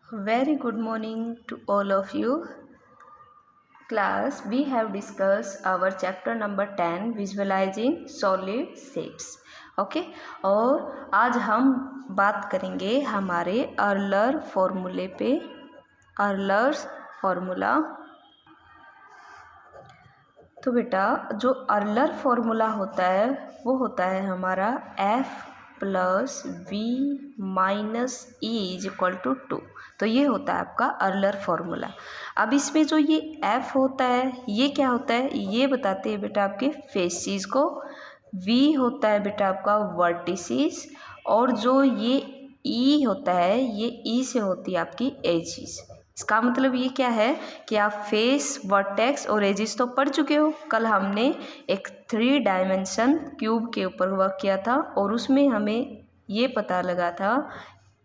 Very good morning to all of you. Class, we have discussed our chapter number 10 visualizing solid shapes. Okay और आज हम बात करेंगे हमारे अर्लर फॉर्मूले पे। अर्लर्स फॉर्मूला। तो बेटा जो अर्लर फॉर्मूला होता है वो होता है हमारा F plus V minus E is equal to 2। तो ये होता है आपका अर्लर फॉर्मूला। अब इसमें जो ये F होता है ये क्या होता है ये बताते हैं बेटा आपके फेसिस को। V होता है बेटा आपका वर्टिसिस और जो ये E होता है ये E से होती है आपकी एजिस। इसका मतलब ये क्या है कि आप फेस वर्टेक्स और एजिस तो पढ़ चुके हो। कल हमने एक 3 डायमेंशन क्यूब के ऊपर वर्क किया था और उसमें हमें ये पता लगा था,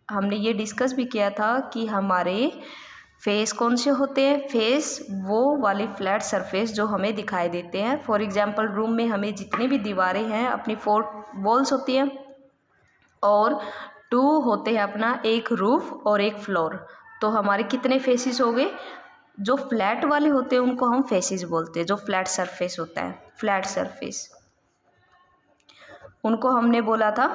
हमने ये डिस्कस भी किया था कि हमारे फेस कौन से होते हैं। फेस वो वाली फ्लैट सरफेस जो हमें दिखाई देते हैं। फॉर एग्जांपल रूम में हमें जितनी भी दीवारें हैं अपनी 4 वॉल्स होती हैं और 2 होते हैं अपना एक रूफ और एक फ्लोर। तो हमारे कितने फेसिस हो गए। जो फ्लैट वाले होते हैं उनको हम फेसिस बोलते हैं। जो फ्लैट सरफेस होता है फ्लैट सरफेस उनको हमने बोला था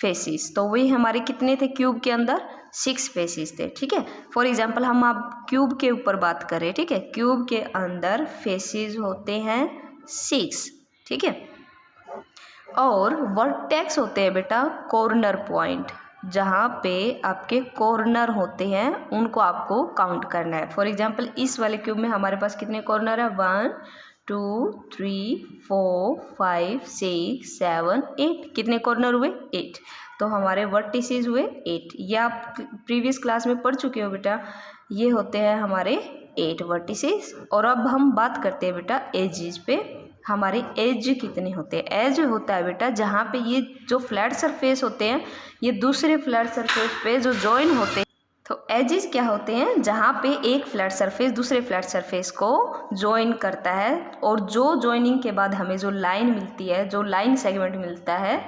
फेसिस। तो वही हमारे कितने थे क्यूब के अंदर 6 फेसिस थे। ठीक है, फॉर एग्जांपल हम आप क्यूब के ऊपर बात करें। ठीक है, क्यूब के अंदर फेसिस होते हैं 6। ठीक है, और वर्टेक्स होते हैं बेटा कॉर्नर पॉइंट। जहाँ पे आपके कॉर्नर होते हैं उनको आपको काउंट करना है। फॉर एग्जांपल इस वाले क्यूब में हमारे पास कितने कॉर्नर है 1 2 3 4 5 6 7 8। कितने कॉर्नर हुए 8। तो हमारे वर्टिसेस हुए 8। ये आप प्रीवियस क्लास में पढ़ चुके हो बेटा। ये होते हैं हमारे 8 वर्टिसेस। और अब हम बात करते हैं बेटा एजिस पे। हमारे एज कितने होते हैं। एज होता है बेटा जहाँ पे ये जो फ्लैट सरफेस होते हैं ये दूसरे फ्लैट सरफेस पे जो जॉइन होते हैं। तो एजेस क्या होते हैं जहाँ पे एक फ्लैट सरफेस दूसरे फ्लैट सरफेस को जॉइन करता है और जो जॉइनिंग के बाद हमें जो लाइन मिलती है, जो लाइन सेगमेंट मिलता है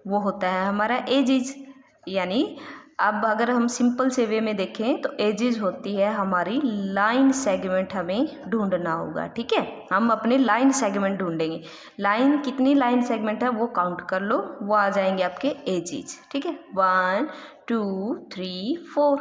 वो होता है हमारा एजेस। यानी अब अगर हम सिंपल से वे में देखें तो एजेस होती है हमारी लाइन सेगमेंट हमें ढूंढना होगा। ठीक है, हम अपने लाइन सेगमेंट ढूंढेंगे। लाइन कितनी लाइन सेगमेंट है वो काउंट कर लो, वो आ जाएंगे आपके एजेस। ठीक है, 1 2 3 4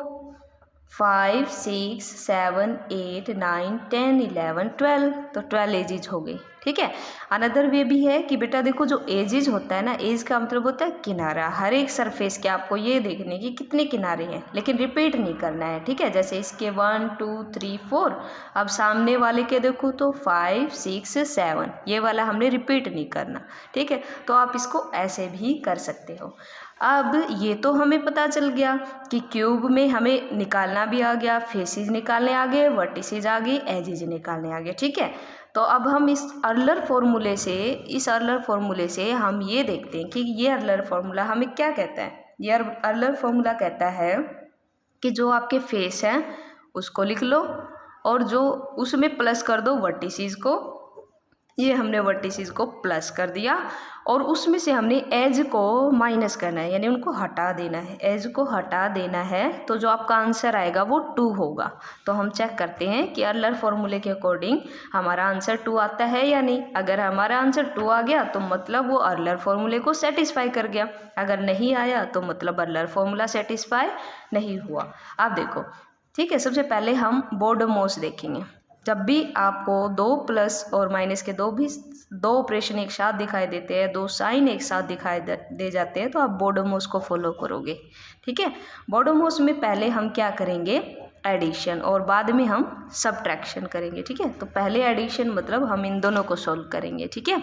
5 6 7 8 9 10 11 12। तो 12 एजेज हो गई। ठीक है, अनदर वे भी है कि बेटा देखो जो एजेज होता है ना, एज का मतलब होता है किनारा। हर एक सरफेस के आपको ये देखने की कितने किनारे हैं लेकिन रिपीट नहीं करना है। ठीक है, जैसे इसके 1 2 3 4। अब सामने वाले के देखो तो 5 6 7। ये वाला हमने रिपीट नहीं करना। ठीक है, तो आप इसको ऐसे भी कर सकते हो। अब ये तो हमें पता चल गया कि क्यूब में हमें निकालना भी आ गया, फेसिस निकालने आ गए, वर्टिसेस आ गई, एजेज निकालने आ गए। ठीक है, तो अब हम इस अर्लर फॉर्मूले से हम ये देखते हैं कि ये अर्लर फॉर्मूला हमें क्या कहता है। ये अर्लर फॉर्मूला कहता है कि जो आपके फेस हैं उसको लिख लो और जो उसमें प्लस कर दो वर्टिसेस को। ये हमने वर्टिसेस को प्लस कर दिया और उसमें से हमने एज को माइनस करना है, यानी उनको हटा देना है। एज को हटा देना है तो जो आपका आंसर आएगा वो 2 होगा। तो हम चेक करते हैं कि अर्लर फॉर्मूले के अकॉर्डिंग हमारा आंसर 2 आता है या नहीं। अगर हमारा आंसर 2 आ गया तो मतलब वो अर्लर फॉर्मूले को सेटिस्फाई कर गया। अगर नहीं आया तो मतलब अर्लर फॉर्मूला सेटिस्फाई नहीं हुआ। अब देखो, ठीक है, सबसे पहले हम बोर्डोमोस देखेंगे। जब भी आपको 2 प्लस और माइनस के दो ऑपरेशन एक साथ दिखाई देते हैं, 2 साइन एक साथ दिखाई दे जाते हैं तो आप बोर्डोमोस को फॉलो करोगे। ठीक है, बोर्डोमोस में पहले हम क्या करेंगे एडिशन और बाद में हम सब्ट्रैक्शन करेंगे। ठीक है, तो पहले एडिशन मतलब हम इन दोनों को सॉल्व करेंगे। ठीक है,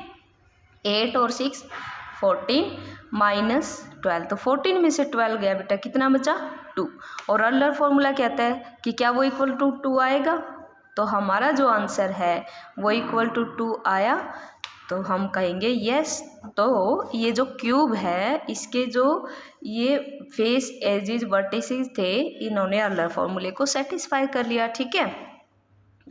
8 और 6 14 माइनस 12। तो 14 में से 12 गया बेटा, कितना बचा 2। और अर्लर फॉर्मूला कहता है कि क्या वो इक्वल टू 2 आएगा। तो हमारा जो आंसर है वो इक्वल टू 2 आया तो हम कहेंगे यस। तो ये जो क्यूब है इसके जो ये फेस एजेस वर्टिसेस थे इन्होंने अर्लर फॉर्मूले को सेटिस्फाई कर लिया। ठीक है,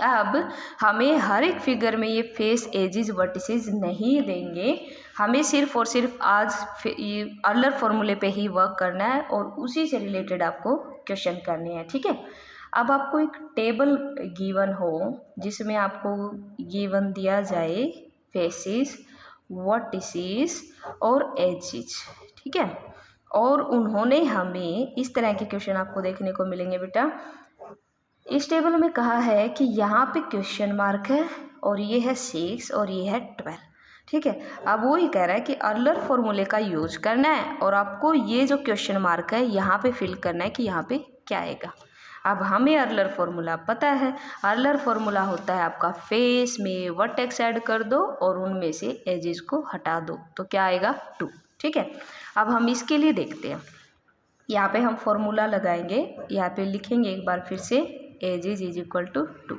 अब हमें हर एक फिगर में ये फेस, एजेस, वर्टिसेस नहीं देंगे, हमें सिर्फ और सिर्फ आज ये अर्लर फॉर्मूले पे ही वर्क करना है और उसी से रिलेटेड आपको क्वेश्चन करने हैं, ठीक है। अब आपको एक टेबल गिवन हो जिसमें आपको गिवन दिया जाए फेसेस, वर्टिसेस और एजेस, ठीक है, और उन्होंने हमें इस तरह के क्वेश्चन आपको देखने को मिलेंगे बेटा। इस टेबल में कहा है कि यहाँ पे क्वेश्चन मार्क है और ये है 6 और ये है 12, ठीक है। अब वो ही कह रहा है कि अर्लर फॉर्मूले का यूज करना है और आपको ये जो क्वेश्चन मार्क है यहाँ पे फिल करना है कि यहाँ पे क्या आएगा। अब हमें अर्लर फॉर्मूला पता है, अर्लर फॉर्मूला होता है आपका फेस में वर्टेक्स ऐड कर दो और उनमें से एजेस को हटा दो, तो क्या आएगा 2, ठीक है। अब हम इसके लिए देखते हैं, यहाँ पे हम फॉर्मूला लगाएंगे, यहाँ पे लिखेंगे एक बार फिर से एजेस इज इक्वल टू 2।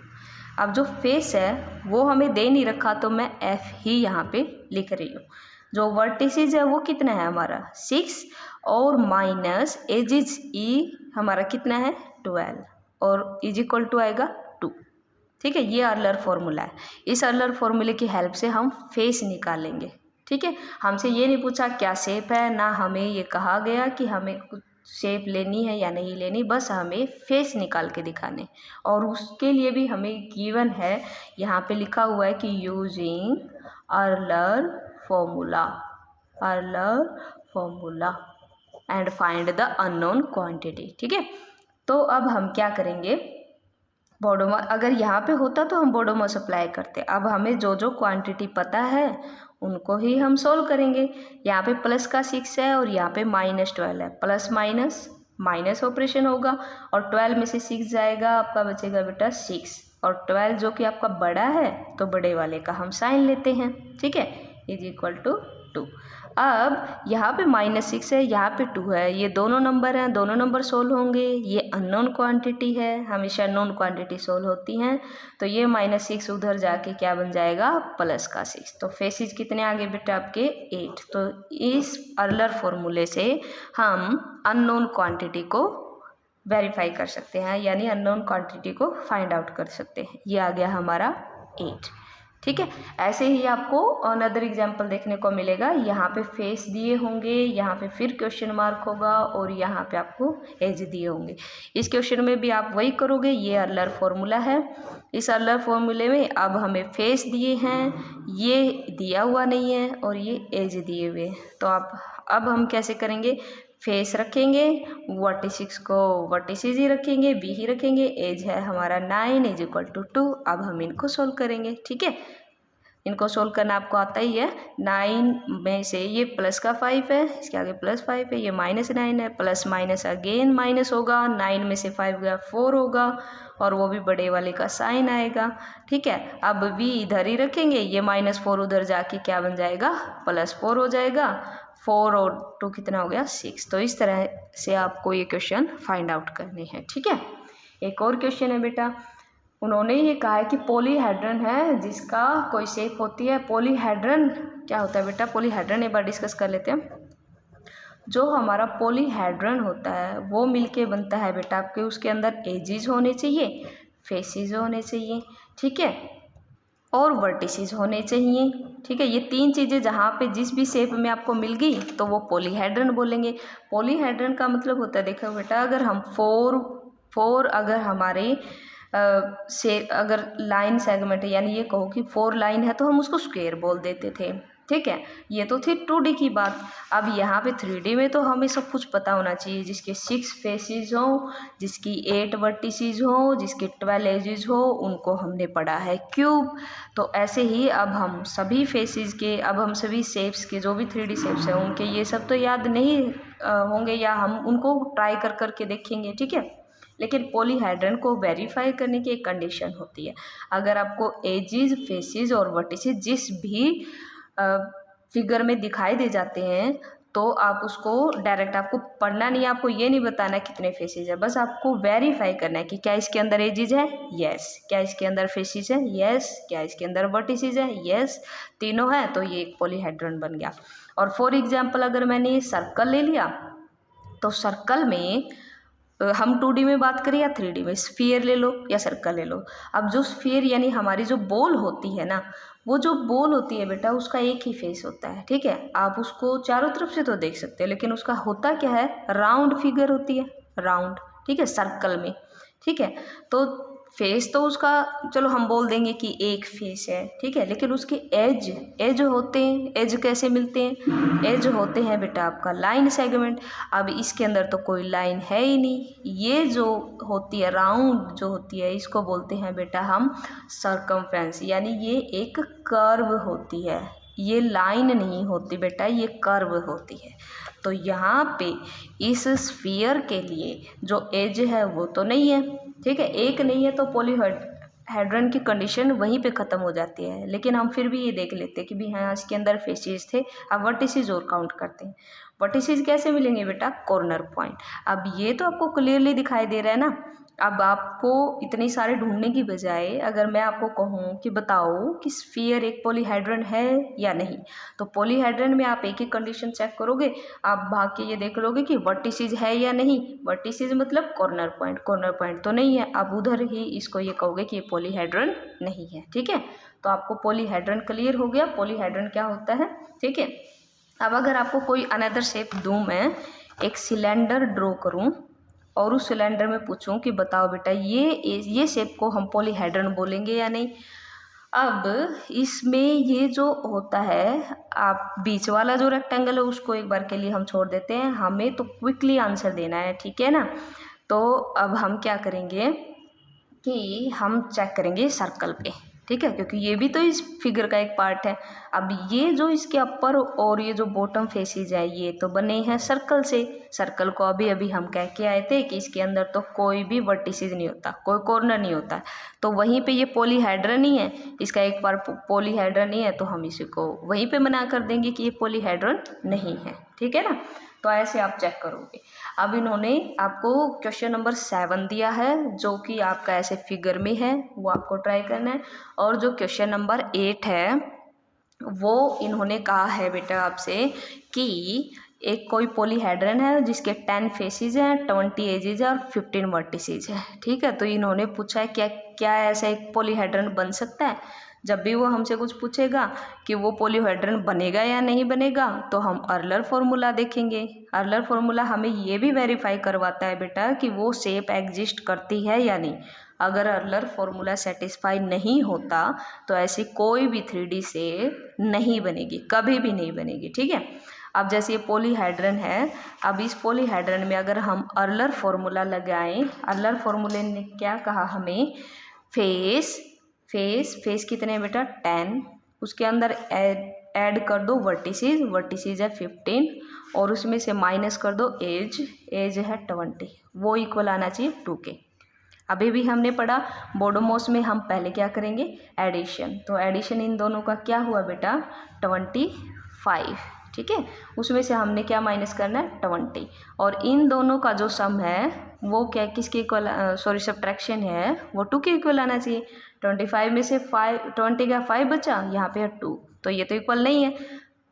अब जो फेस है वो हमें दे नहीं रखा तो मैं एफ ही यहाँ पे लिख रही हूँ। जो वर्टिसेस है वो कितना है हमारा 6 और माइनस एजेस ई हमारा कितना है 12 और इज इक्वल टू आएगा 2, ठीक है। ये अर्लर फॉर्मूला है, इस अर्लर फॉर्मूले की हेल्प से हम फेस निकालेंगे, ठीक है। हमसे ये नहीं पूछा क्या शेप है, ना हमें ये कहा गया कि हमें कुछ शेप लेनी है या नहीं लेनी, बस हमें फेस निकाल के दिखाने, और उसके लिए भी हमें गिवन है, यहाँ पे लिखा हुआ है कि using earlier formula and find the unknown quantity, ठीक है। तो अब हम क्या करेंगे, बॉडोमस अगर यहाँ पे होता तो हम बॉडोमस अप्लाई करते, अब हमें जो जो क्वांटिटी पता है उनको ही हम सोल्व करेंगे। यहाँ पे प्लस का 6 है और यहाँ पे -12 है, प्लस माइनस माइनस ऑपरेशन होगा और 12 में से 6 जाएगा, आपका बचेगा बेटा 6 और 12 जो कि आपका बड़ा है तो बड़े वाले का हम साइन लेते हैं, ठीक है, इज इक्वल टू 2। अब यहाँ पे -6 है, यहाँ पे 2 है, ये दोनों नंबर हैं, दोनों नंबर सोल्व होंगे। ये अननोन क्वांटिटी है, हमेशा अननोन क्वांटिटी सोल्व होती हैं, तो ये -6 उधर जाके क्या बन जाएगा प्लस का 6। तो फेसेस कितने आगे बेटा आपके 8। तो इस अर्लर फॉर्मूले से हम अननोन क्वांटिटी को वेरीफाई कर सकते हैं, यानी अननोन क्वांटिटी को फाइंड आउट कर सकते हैं। ये आ गया हमारा 8, ठीक है। ऐसे ही आपको अनदर एग्जाम्पल देखने को मिलेगा, यहाँ पे फेस दिए होंगे, यहाँ पे फिर क्वेश्चन मार्क होगा और यहाँ पे आपको एज दिए होंगे। इस क्वेश्चन में भी आप वही करोगे, ये अर्लर फॉर्मूला है। इस अर्लर फॉर्मूले में अब हमें फेस दिए हैं, ये दिया हुआ नहीं है और ये एज दिए हुए हैं, तो अब हम कैसे करेंगे, फेस रखेंगे, वर्टिसेस को वर्टिसेस ही रखेंगे, बी ही रखेंगे, एज है हमारा 9 इज इक्वल टू 2। अब हम इनको सोल्व करेंगे, ठीक है। इनको सोल्व करना आपको आता ही है। 9 में से ये प्लस का 5 है, इसके आगे +5 है, ये -9 है, प्लस माइनस अगेन माइनस होगा, 9 में से 5 गया 4 होगा और वो भी बड़े वाले का साइन आएगा, ठीक है। अब v इधर ही रखेंगे, ये -4 उधर जाके क्या बन जाएगा +4 हो जाएगा, 4 और 2 कितना हो गया 6। तो इस तरह से आपको ये क्वेश्चन फाइंड आउट करने हैं, ठीक है। एक और क्वेश्चन है बेटा, उन्होंने ये कहा है कि पॉलीहेड्रन है जिसका कोई शेप होती है। पॉलीहेड्रन क्या होता है बेटा, पॉलीहेड्रन एक बार डिस्कस कर लेते हैं। जो हमारा पॉलीहेड्रन होता है वो मिलके बनता है बेटा आपके, उसके अंदर एजेस होने चाहिए, फेसेस होने चाहिए, ठीक है, और वर्टिसेस होने चाहिए, ठीक है। ये 3 चीज़ें जहाँ पे जिस भी शेप में आपको मिल गई तो वो पॉलीहेड्रन बोलेंगे। पॉलीहेड्रन का मतलब होता है, देखो बेटा, अगर हम फोर अगर हमारे से अगर लाइन सेगमेंट है, यानी ये कहो कि 4 लाइन है तो हम उसको स्क्वायर बोल देते थे, ठीक है। ये तो थी 2D की बात। अब यहाँ पे 3D में तो हमें सब कुछ पता होना चाहिए, जिसके 6 फेसेस हो, जिसकी 8 वर्टिसेस हो, जिसके 12 एजेस हो, उनको हमने पढ़ा है क्यूब। तो ऐसे ही अब हम सभी फेसेस के, अब हम सभी शेप्स के, जो भी 3D शेप्स हैं उनके ये सब तो याद नहीं होंगे, या हम उनको ट्राई कर करके देखेंगे, ठीक है। लेकिन पॉलीहेड्रन को वेरीफाई करने की एक कंडीशन होती है, अगर आपको एजेस, फेसेस और वर्टिसेस जिस भी फिगर में दिखाई दे जाते हैं तो आप उसको डायरेक्ट, आपको पढ़ना नहीं है, आपको ये नहीं बताना कितने फेसेस है, बस आपको वेरीफाई करना है कि क्या इसके अंदर एजेस है, यस, क्या इसके अंदर फेसेस है, यस, क्या इसके अंदर वर्टिसेस है, यस, तीनों है, तो ये एक पॉलीहेड्रन बन गया। और फॉर एग्जाम्पल अगर मैंने ये सर्कल ले लिया तो सर्कल में हम 2D में बात करें या 3D में, स्फीयर ले लो या सर्कल ले लो। अब जो स्फीयर यानी हमारी जो बॉल होती है ना, वो जो बॉल होती है बेटा उसका एक ही फेस होता है, ठीक है। आप उसको चारों तरफ से तो देख सकते हो, लेकिन उसका होता क्या है, राउंड फिगर होती है, राउंड, ठीक है, सर्कल में, ठीक है। तो फेस तो उसका चलो हम बोल देंगे कि एक फेस है, ठीक है, लेकिन उसके एज होते हैं। एज कैसे मिलते हैं, एज होते हैं बेटा आपका लाइन सेगमेंट। अब इसके अंदर तो कोई लाइन है ही नहीं। ये जो होती है राउंड जो होती है, इसको बोलते हैं बेटा हम सर्कमफ्रेंस, यानी ये एक कर्व होती है, ये लाइन नहीं होती बेटा, ये कर्व होती है। तो यहाँ पे इस स्फीयर के लिए जो एज है वो तो नहीं है, ठीक है, एक नहीं है, तो पॉलीहेड्रन की कंडीशन वहीं पे ख़त्म हो जाती है। लेकिन हम फिर भी ये देख लेते हैं कि भी हाँ इसके अंदर फेसेस थे। अब वर्टिसेस और काउंट करते हैं। वर्टिसेस कैसे मिलेंगे बेटा, कॉर्नर पॉइंट। अब ये तो आपको क्लियरली दिखाई दे रहा है ना। अब आपको इतने सारे ढूंढने की बजाय अगर मैं आपको कहूँ कि बताओ कि स्फीयर एक पॉलीहेड्रन है या नहीं, तो पॉलीहेड्रन में आप एक ही कंडीशन चेक करोगे, आप भाग के ये देख लोगे कि वर्टिसेस है या नहीं। वर्टिसेस मतलब कॉर्नर पॉइंट, कॉर्नर पॉइंट तो नहीं है, आप उधर ही इसको ये कहोगे कि ये पॉलीहेड्रन नहीं है, ठीक है। तो आपको पॉलीहेड्रन क्लियर हो गया, पॉलीहेड्रन क्या होता है, ठीक है। अब अगर आपको कोई अनदर शेप दूँ, मैं एक सिलेंडर ड्रॉ करूँ और उस सिलेंडर में पूछूं कि बताओ बेटा ये शेप को हम पॉलीहेड्रन बोलेंगे या नहीं। अब इसमें ये जो होता है, आप बीच वाला जो रेक्टेंगल है उसको एक बार के लिए हम छोड़ देते हैं, हमें तो क्विकली आंसर देना है, ठीक है ना। तो अब हम क्या करेंगे कि हम चेक करेंगे सर्कल पे, ठीक है, क्योंकि ये भी तो इस फिगर का एक पार्ट है। अब ये जो इसके अपर और ये जो बॉटम फेसेस है ये तो बने हैं सर्कल से। सर्कल को अभी अभी हम कह के आए थे कि इसके अंदर तो कोई भी वर्टिसेस नहीं होता, कोई कॉर्नर नहीं होता, तो वहीं पे ये पॉलीहेड्रन ही है, इसका एक बार पॉलीहेड्रन ही है, तो हम इसी को वहीं पे मना कर देंगे कि ये पॉलीहेड्रन नहीं है, ठीक है ना। तो ऐसे आप चेक करोगे। अब इन्होंने आपको क्वेश्चन नंबर 7 दिया है जो कि आपका ऐसे फिगर में है, वो आपको ट्राई करना है। और जो क्वेश्चन नंबर 8 है वो इन्होंने कहा है बेटा आपसे कि एक कोई पॉलीहेड्रन है जिसके 10 फेसेस हैं, 20 एजेस है और 15 वर्टिसेस है, ठीक है। तो इन्होंने पूछा है क्या क्या ऐसा एक पॉलीहेड्रन बन सकता है। जब भी वो हमसे कुछ पूछेगा कि वो पॉलीहेड्रन बनेगा या नहीं बनेगा, तो हम अर्लर फॉर्मूला देखेंगे। अर्लर फॉर्मूला हमें ये भी वेरीफाई करवाता है बेटा कि वो शेप एग्जिस्ट करती है या नहीं। अगर अर्लर फॉर्मूला सेटिस्फाई नहीं होता तो ऐसी कोई भी 3D शेप नहीं बनेगी, कभी भी नहीं बनेगी, ठीक है। अब जैसे ये पॉलीहेड्रन है, अब इस पॉलीहेड्रन में अगर हम अर्लर फॉर्मूला लगाएं, अर्लर फॉर्मूले ने क्या कहा हमें, फेस कितने हैं बेटा 10, उसके अंदर ऐड कर दो वर्टिसेस है 15 और उसमें से माइनस कर दो एज है 20, वो इक्वल आना चाहिए 2 के। अभी भी हमने पढ़ा बोडोमॉस में हम पहले क्या करेंगे, एडिशन, तो एडिशन इन दोनों का क्या हुआ बेटा 25, ठीक है। उसमें से हमने क्या माइनस करना है 20, और इन दोनों का जो सम है वो क्या किसके इक्वल, सब्ट्रैक्शन है वो 2 के इक्वल आना चाहिए। 25 में से 20 का 5 बचा, यहाँ पे है 2, तो ये तो इक्वल नहीं है।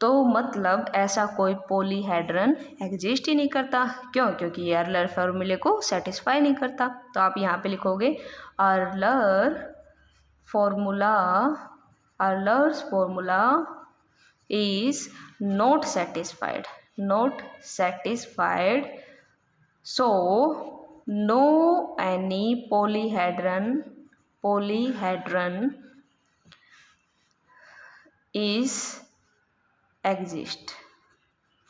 तो मतलब ऐसा कोई पॉलीहेड्रन एग्जिस्ट ही नहीं करता। क्यों, क्योंकि ये अर्लर फॉर्मूले को सेटिस्फाई नहीं करता। तो आप यहाँ पे लिखोगे अर्लर formula is not satisfied, so no any polyhedron is exist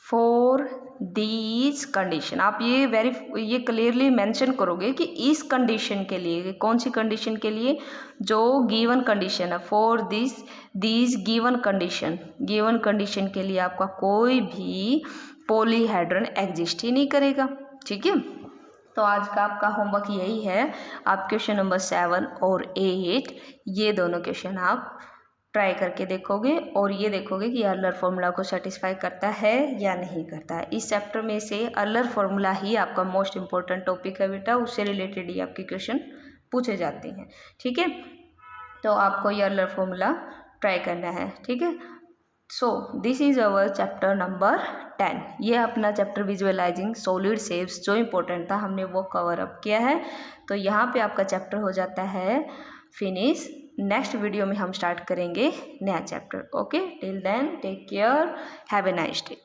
for these condition। आप ये क्लियरली मेंशन करोगे कि इस कंडीशन के लिए, कौन सी कंडीशन के लिए, जो गिवन कंडीशन है, फॉर दिस गिवन कंडीशन के लिए आपका कोई भी पॉलीहेड्रन एग्जिस्ट ही नहीं करेगा, ठीक है। तो आज का आपका होमवर्क यही है, आप क्वेश्चन नंबर 7 और 8 ये दोनों क्वेश्चन आप ट्राई करके देखोगे और ये देखोगे कि अर्लर फॉर्मूला को सेटिस्फाई करता है या नहीं करता है। इस चैप्टर में से अर्लर फॉर्मूला ही आपका मोस्ट इम्पोर्टेंट टॉपिक है बेटा, उससे रिलेटेड ही आपके क्वेश्चन पूछे जाते हैं, ठीक है। तो आपको ये अर्लर फॉर्मूला ट्राई करना है, ठीक है। So this is our chapter number 10। ये अपना चैप्टर विजुअलाइजिंग सॉलिड शेप्स जो इम्पोर्टेंट था हमने वो कवर अप किया है। तो यहाँ पे आपका चैप्टर हो जाता है फिनिश। नेक्स्ट वीडियो में हम स्टार्ट करेंगे नया chapter. Okay, till then take care, have a nice day.